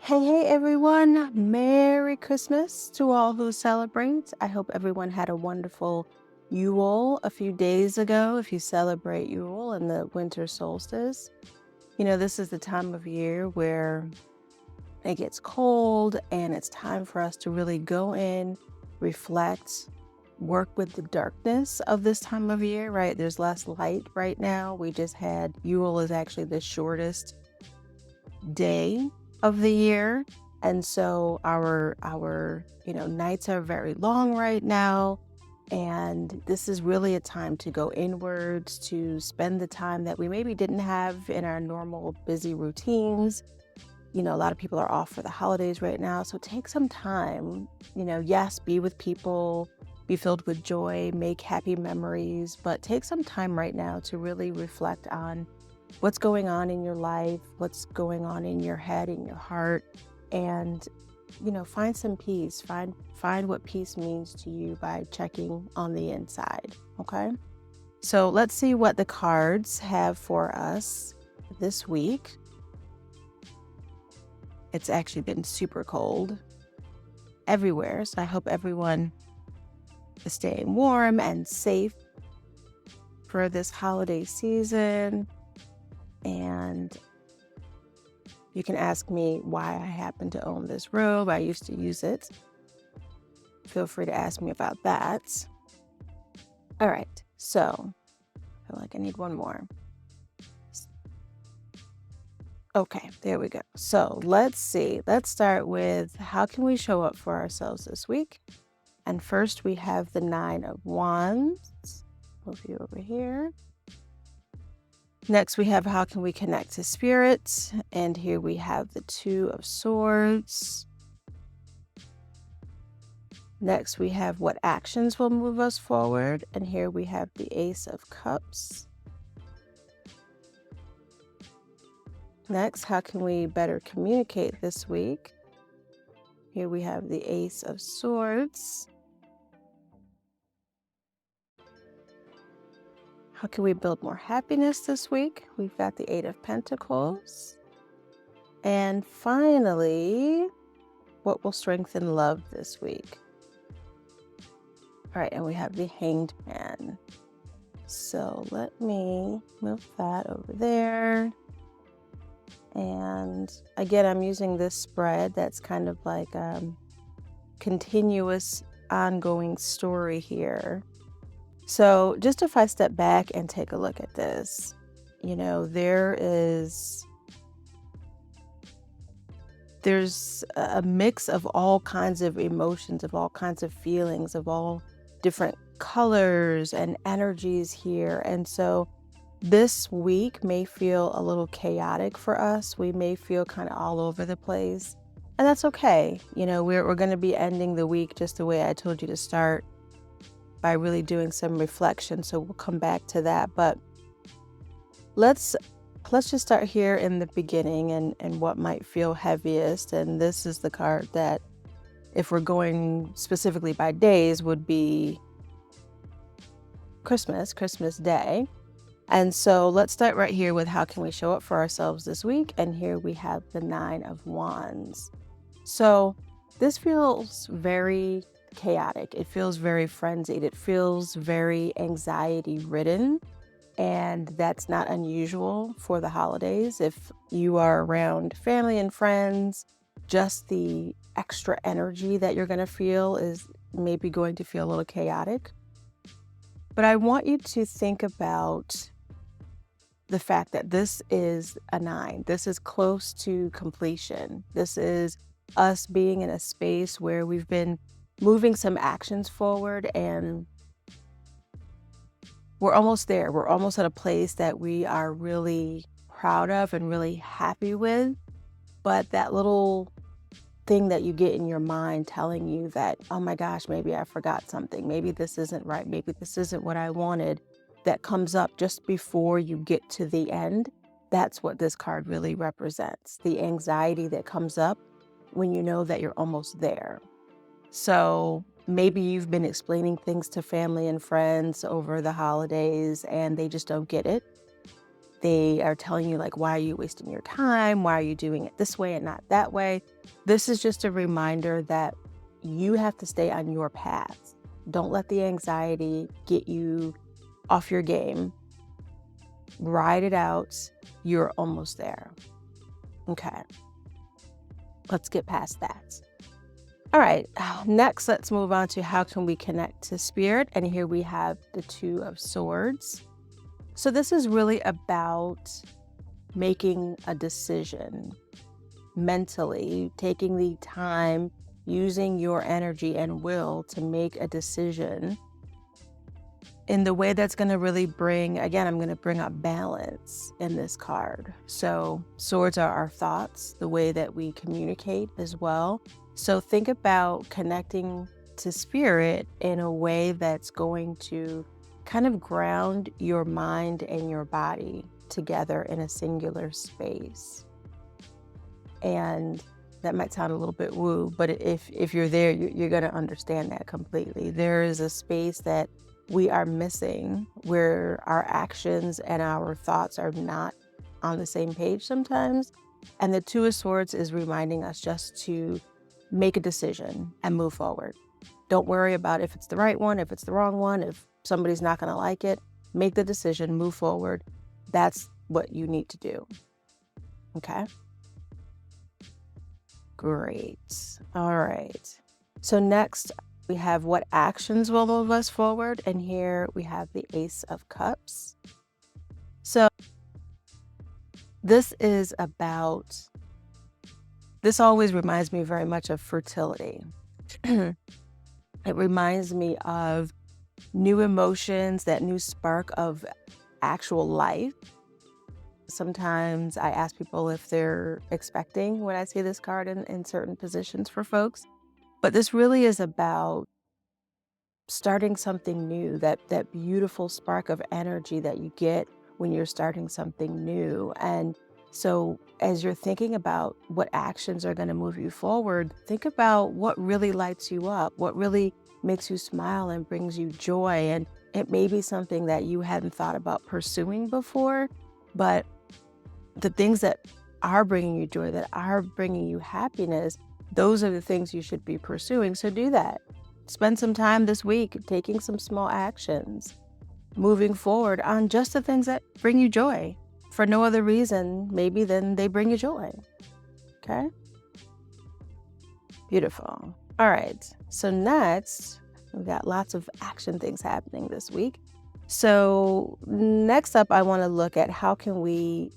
Hey, everyone. Merry Christmas to all who celebrate. I hope everyone had a wonderful Yule a few days ago if you celebrate Yule and the winter solstice. This is the time of year where it gets cold and it's time for us to really go in, reflect, work with the darkness of this time of year, right? There's less light right now. We just had Yule is actually the shortest day of the year. And so our nights are very long right now. And this is really a time to go inwards, to spend the time that we maybe didn't have in our normal busy routines. A lot of people are off for the holidays right now. So take some time, yes, be with people, be filled with joy, make happy memories, but take some time right now to really reflect on what's going on in your life, what's going on in your head, in your heart, and find some peace. Find what peace means to you by checking on the inside. Okay? So let's see what the cards have for us this week. It's actually been super cold everywhere, so I hope everyone is staying warm and safe for this holiday season. And you can ask me why I happen to own this robe. I used to use it. Feel free to ask me about that. All right, so I feel like I need one more. Okay, there we go. So let's see. Let's start with how can we show up for ourselves this week? And first we have the 9 of Wands. Move you over here. Next we have how can we connect to spirit? And here we have the 2 of Swords. Next we have what actions will move us forward? And here we have the Ace of Cups. Next, how can we better communicate this week? Here we have the Ace of Swords. How can we build more happiness this week? We've got the 8 of Pentacles. And finally, what will strengthen love this week? All right, and we have the Hanged Man. So let me move that over there. And again, I'm using this spread that's kind of like a continuous ongoing story here. So just if I step back and take a look at this, there's a mix of all kinds of emotions, of all kinds of feelings, of all different colors and energies here. And so this week may feel a little chaotic for us. We may feel kind of all over the place, and that's okay. We're going to be ending the week just the way I told you to start, by really doing some reflection. So we'll come back to that. But let's just start here in the beginning and what might feel heaviest. And this is the card that, if we're going specifically by days, would be Christmas Day. And so let's start right here with how can we show up for ourselves this week? And here we have the 9 of Wands. So this feels very chaotic. It feels very frenzied. It feels very anxiety ridden. And that's not unusual for the holidays. If you are around family and friends, just the extra energy that you're going to feel is maybe going to feel a little chaotic. But I want you to think about the fact that this is a 9. This is close to completion. This is us being in a space where we've been moving some actions forward and we're almost there. We're almost at a place that we are really proud of and really happy with. But that little thing that you get in your mind telling you that, oh my gosh, maybe I forgot something. Maybe this isn't right. Maybe this isn't what I wanted. That comes up just before you get to the end. That's what this card really represents. The anxiety that comes up when you know that you're almost there. So maybe you've been explaining things to family and friends over the holidays and they just don't get it. they are telling you, like, why are you wasting your time? Why are you doing it this way and not that way? This is just a reminder that you have to stay on your path. Don't let the anxiety get you off your game. Ride it out. You're almost there. Okay. Let's get past that. All right. Next, let's move on to how can we connect to spirit? And here we have the Two of Swords. So this is really about making a decision mentally, taking the time, using your energy and will to make a decision in the way that's going to really bring, again, I'm going to bring up balance in this card. So swords are our thoughts, the way that we communicate as well. So think about connecting to spirit in a way that's going to kind of ground your mind and your body together in a singular space. And that might sound a little bit woo, but if you're there, you're going to understand that completely. There is a space that we are missing where our actions and our thoughts are not on the same page sometimes. And the Two of Swords is reminding us just to make a decision and move forward. Don't worry about if it's the right one, if it's the wrong one, if somebody's not going to like it. Make the decision, move forward. That's what you need to do. Okay? Great. All right. So next, we have what actions will move us forward. And here we have the Ace of Cups. So this is about, this always reminds me very much of fertility. It reminds me of new emotions, that new spark of actual life. Sometimes I ask people if they're expecting when I see this card in certain positions for folks. But this really is about starting something new, that beautiful spark of energy that you get when you're starting something new. And so as you're thinking about what actions are going to move you forward, think about what really lights you up, what really makes you smile and brings you joy. And it may be something that you hadn't thought about pursuing before, but the things that are bringing you joy, that are bringing you happiness, those are the things you should be pursuing. So do that. Spend some time this week taking some small actions, moving forward on just the things that bring you joy. For no other reason, maybe then they bring you joy. Okay? Beautiful. All right. So next, we've got lots of action things happening this week. So next up, I want to look at how can we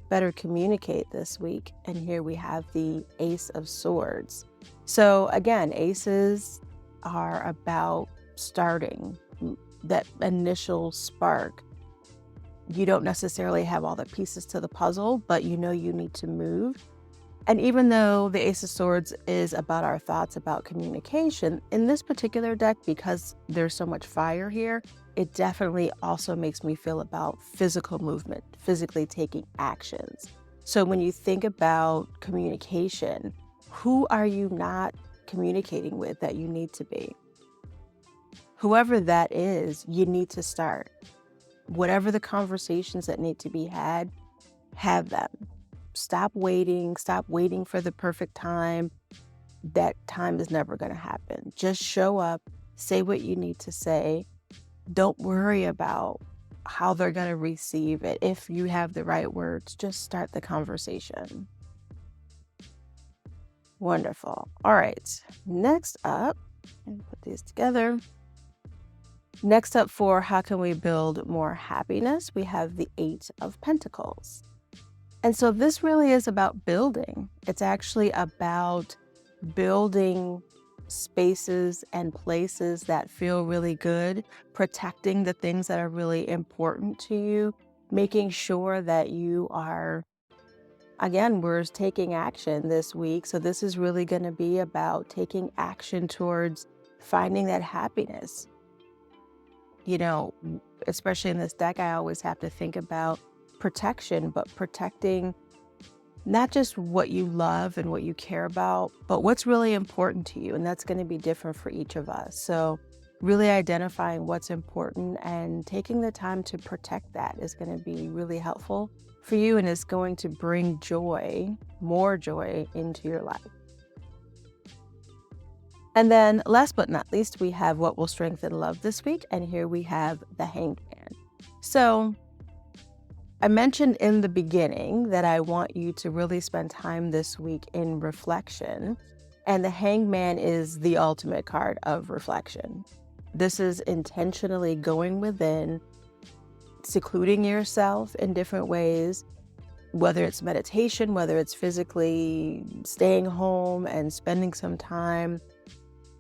better communicate this week. And here we have the Ace of Swords. So again, aces are about starting, that initial spark. You don't necessarily have all the pieces to the puzzle, but you know you need to move. And even though the Ace of Swords is about our thoughts, about communication, in this particular deck, because there's so much fire here, it definitely also makes me feel about physical movement, physically taking actions. So when you think about communication, who are you not communicating with that you need to be? Whoever that is, you need to start. Whatever the conversations that need to be had, have them. Stop waiting for the perfect time. That time is never going to happen. Just show up, say what you need to say. Don't worry about how they're going to receive it. If you have the right words, just start the conversation. Wonderful. All right. Next up, and put these together. Next up for how can we build more happiness, we have the Eight of Pentacles. And so this really is about building. It's actually about building spaces and places that feel really good, protecting the things that are really important to you, making sure that you are, again, we're taking action this week. So this is really going to be about taking action towards finding that happiness. You know, especially in this deck, I always have to think about protection, but protecting not just what you love and what you care about, but what's really important to you. And that's going to be different for each of us. So really identifying what's important and taking the time to protect that is going to be really helpful for you and is going to bring joy, more joy into your life. And then last but not least, we have what will strengthen love this week. And here we have the Hanged Man. So I mentioned in the beginning that I want you to really spend time this week in reflection. And the Hanged Man is the ultimate card of reflection. This is intentionally going within, secluding yourself in different ways, whether it's meditation, whether it's physically staying home and spending some time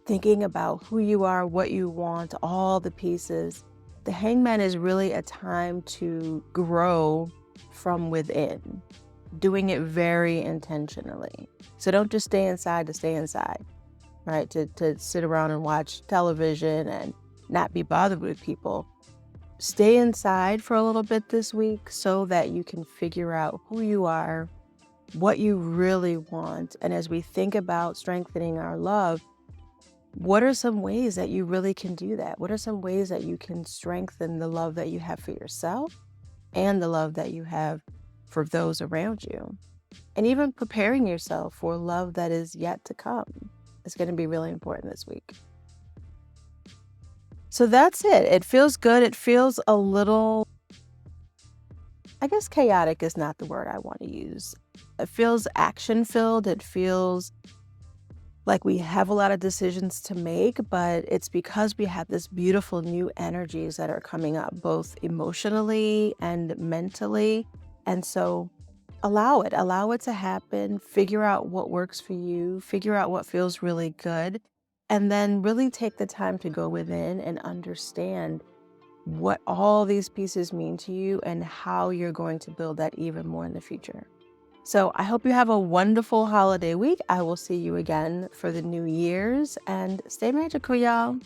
thinking about who you are, what you want, all the pieces. The Hangman is really a time to grow from within, doing it very intentionally. So don't just stay inside to stay inside, right? To sit around and watch television and not be bothered with people. Stay inside for a little bit this week so that you can figure out who you are, what you really want. And as we think about strengthening our love, what are some ways that you really can do that? What are some ways that you can strengthen the love that you have for yourself and the love that you have for those around you? And even preparing yourself for love that is yet to come is going to be really important this week. So that's it. It feels good. It feels a little, I guess chaotic is not the word I want to use. It feels action-filled. It feels like we have a lot of decisions to make, but it's because we have this beautiful new energies that are coming up, both emotionally and mentally. And so allow it to happen, figure out what works for you, figure out what feels really good, and then really take the time to go within and understand what all these pieces mean to you and how you're going to build that even more in the future. So I hope you have a wonderful holiday week. I will see you again for the New Year's, and stay magical, y'all.